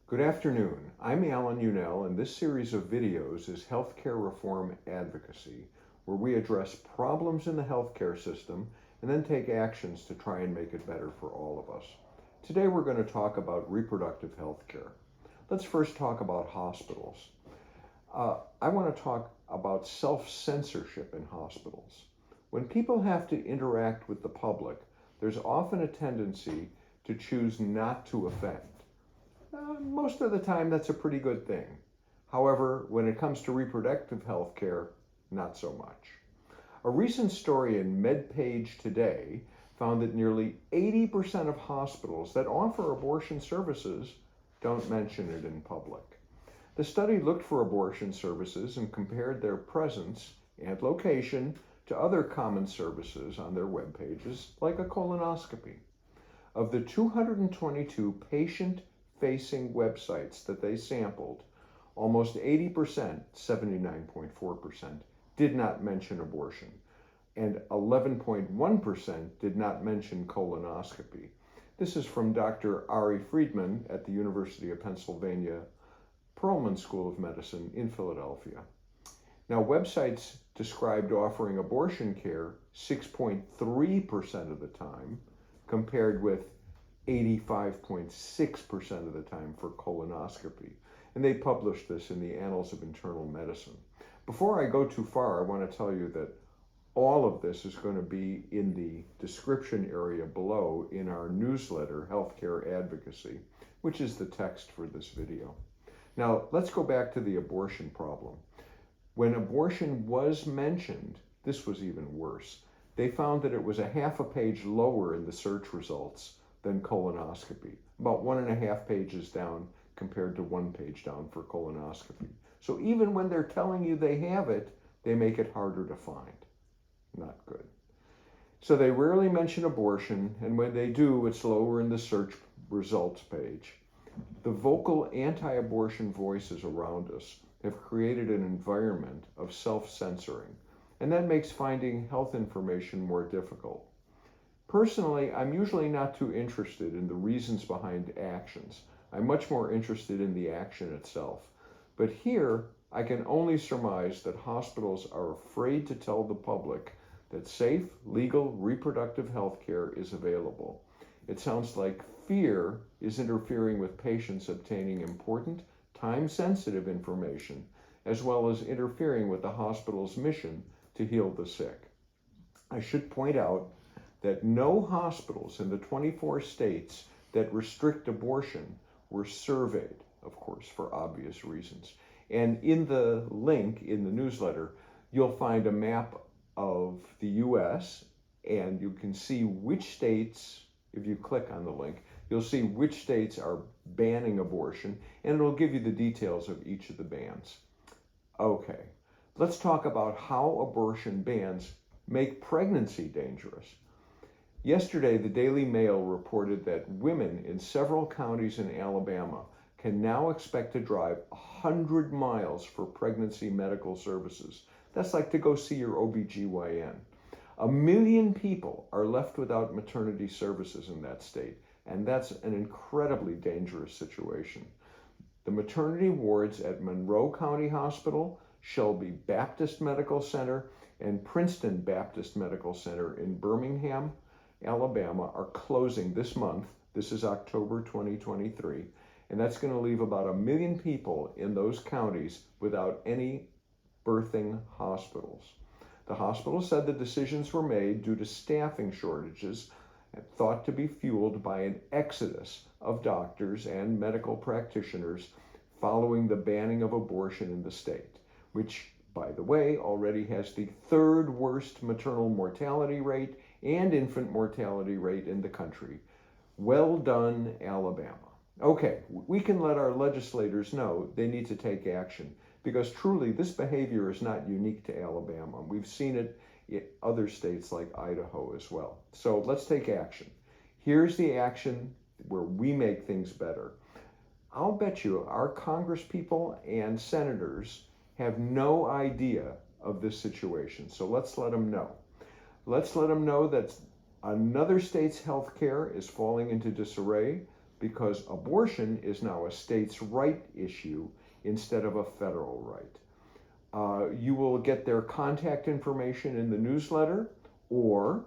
Good afternoon. I'm Alan Unell, and this series of videos is Healthcare Reform Advocacy, where we address problems in the healthcare system and then take actions to try and make it better for all of us. Today we're going to talk about reproductive health care. Let's first talk about hospitals. I want to talk about self-censorship in hospitals. When people have to interact with the public, there's often a tendency to choose not to offend. Most of the time, that's a pretty good thing. However, when it comes to reproductive health care, not so much. A recent story in MedPage Today found that nearly 80% of hospitals that offer abortion services don't mention it in public. The study looked for abortion services and compared their presence and location to other common services on their web pages, like a colonoscopy. Of the 222 patient-facing websites that they sampled, almost 80%, 79.4%, did not mention abortion, and 11.1% did not mention colonoscopy. This is from Dr. Ari Friedman at the University of Pennsylvania Perelman School of Medicine in Philadelphia. Now, websites described offering abortion care 6.3% of the time, compared with 85.6% of the time for colonoscopy. And they published this in the Annals of Internal Medicine. Before I go too far, I want to tell you that all of this is going to be in the description area below in our newsletter, Healthcare Advocacy, which is the text for this video. Now, let's go back to the abortion problem. When abortion was mentioned, this was even worse. They found that it was a half a page lower in the search results than colonoscopy, about 1.5 pages down compared to 1 page down for colonoscopy. So even when they're telling you they have it, they make it harder to find. Not good. So they rarely mention abortion, and when they do, it's lower in the search results page. The vocal anti-abortion voices around us have created an environment of self-censoring, and that makes finding health information more difficult. Personally, I'm usually not too interested in the reasons behind actions. I'm much more interested in the action itself. But here, I can only surmise that hospitals are afraid to tell the public that safe, legal, reproductive health care is available. It sounds like fear is interfering with patients obtaining important, time-sensitive information, as well as interfering with the hospital's mission to heal the sick. I should point out that no hospitals in the 24 states that restrict abortion were surveyed, of course, for obvious reasons. And in the link in the newsletter, you'll find a map of the US, and you can see which states, if you click on the link, you'll see which states are banning abortion, and it'll give you the details of each of the bans. Okay, let's talk about how abortion bans make pregnancy dangerous. Yesterday, the Daily Mail reported that women in several counties in Alabama can now expect to drive 100 miles for pregnancy medical services. That's like to go see your OBGYN. 1 million people are left without maternity services in that state, and that's an incredibly dangerous situation. The maternity wards at Monroe County Hospital, Shelby Baptist Medical Center, and Princeton Baptist Medical Center in Birmingham, Alabama are closing this month. This is October 2023, and that's going to leave about 1 million people in those counties without any birthing hospitals. The hospital said the decisions were made due to staffing shortages and thought to be fueled by an exodus of doctors and medical practitioners following the banning of abortion in the state, which, by the way, already has the 3rd worst maternal mortality rate and infant mortality rate in the country. Well done, Alabama. Okay, we can let our legislators know they need to take action, because truly this behavior is not unique to Alabama. We've seen it in other states like Idaho as well. So let's take action. Here's the action where we make things better. I'll bet you our congresspeople and senators have no idea of this situation, so let's let them know. Let's let them know that another state's health care is falling into disarray. because abortion is now a states' right issue instead of a federal right. You will get their contact information in the newsletter, or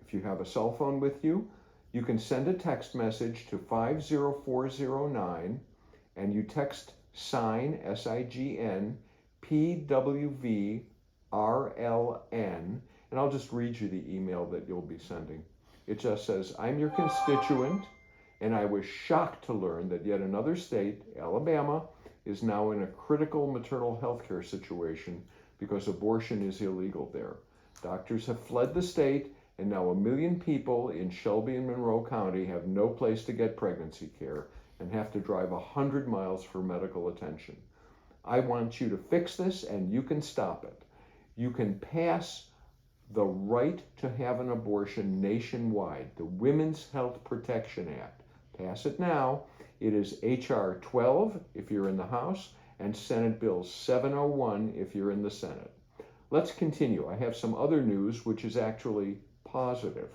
if you have a cell phone with you, you can send a text message to 50409 and you text SIGN, SIGN PWVRLN, and I'll just read you the email that you'll be sending. It just says, I'm your constituent, and I was shocked to learn that yet another state, Alabama, is now in a critical maternal health care situation because abortion is illegal there. Doctors have fled the state, and now 1 million people in Shelby and Monroe County have no place to get pregnancy care and have to drive 100 miles for medical attention. I want you to fix this, and you can stop it. You can pass the right to have an abortion nationwide, the Women's Health Protection Act. Pass it now. It is H.R. 12 if you're in the House, and Senate Bill 701 if you're in the Senate. Let's continue. I have some other news which is actually positive.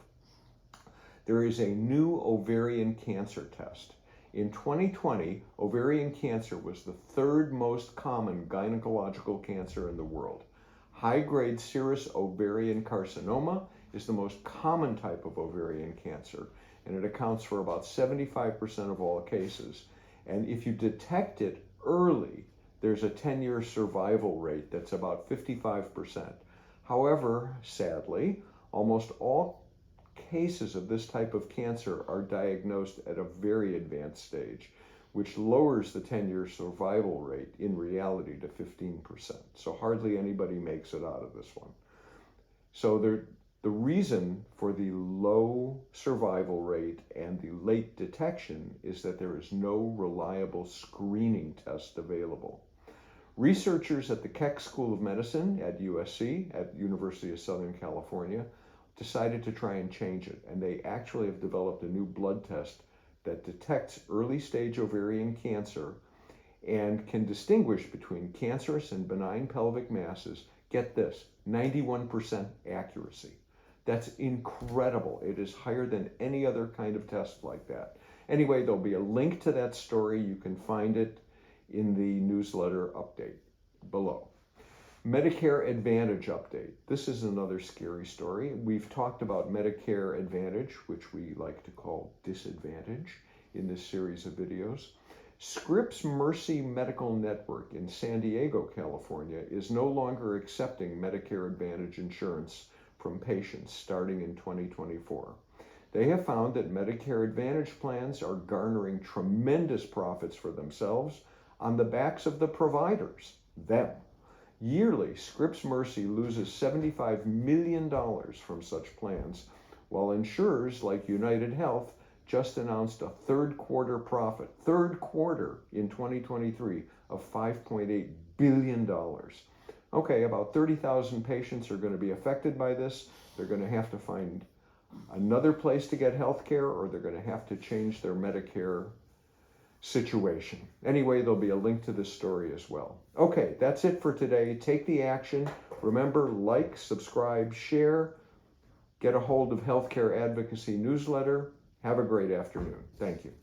There is a new ovarian cancer test. In 2020, ovarian cancer was the third most common gynecological cancer in the world. High-grade serous ovarian carcinoma is the most common type of ovarian cancer, and it accounts for about 75% of all cases. And if you detect it early, there's a 10-year survival rate that's about 55%. However, sadly, almost all cases of this type of cancer are diagnosed at a very advanced stage, which lowers the 10-year survival rate in reality to 15%. So hardly anybody makes it out of this one. So the reason for the low survival rate and the late detection is that there is no reliable screening test available. Researchers at the Keck School of Medicine at USC, at University of Southern California, decided to try and change it, and they actually have developed a new blood test that detects early stage ovarian cancer and can distinguish between cancerous and benign pelvic masses. Get this, 91% accuracy. That's incredible. It is higher than any other kind of test like that. Anyway, there'll be a link to that story. You can find it in the newsletter update below. Medicare Advantage update. This is another scary story. We've talked about Medicare Advantage, which we like to call disadvantage, in this series of videos. Scripps Mercy Medical Network in San Diego, California, is no longer accepting Medicare Advantage insurance from patients starting in 2024. They have found that Medicare Advantage plans are garnering tremendous profits for themselves on the backs of the providers, them. Yearly, Scripps Mercy loses $75 million from such plans, while insurers like United Health just announced a third quarter in 2023 of $5.8 billion. Okay, about 30,000 patients are going to be affected by this. They're going to have to find another place to get health care, or they're going to have to change their Medicare situation. Anyway, there'll be a link to this story as well. Okay, that's it for today. Take the action. Remember, like, subscribe, share, get a hold of Healthcare Advocacy Newsletter. Have a great afternoon. Thank you.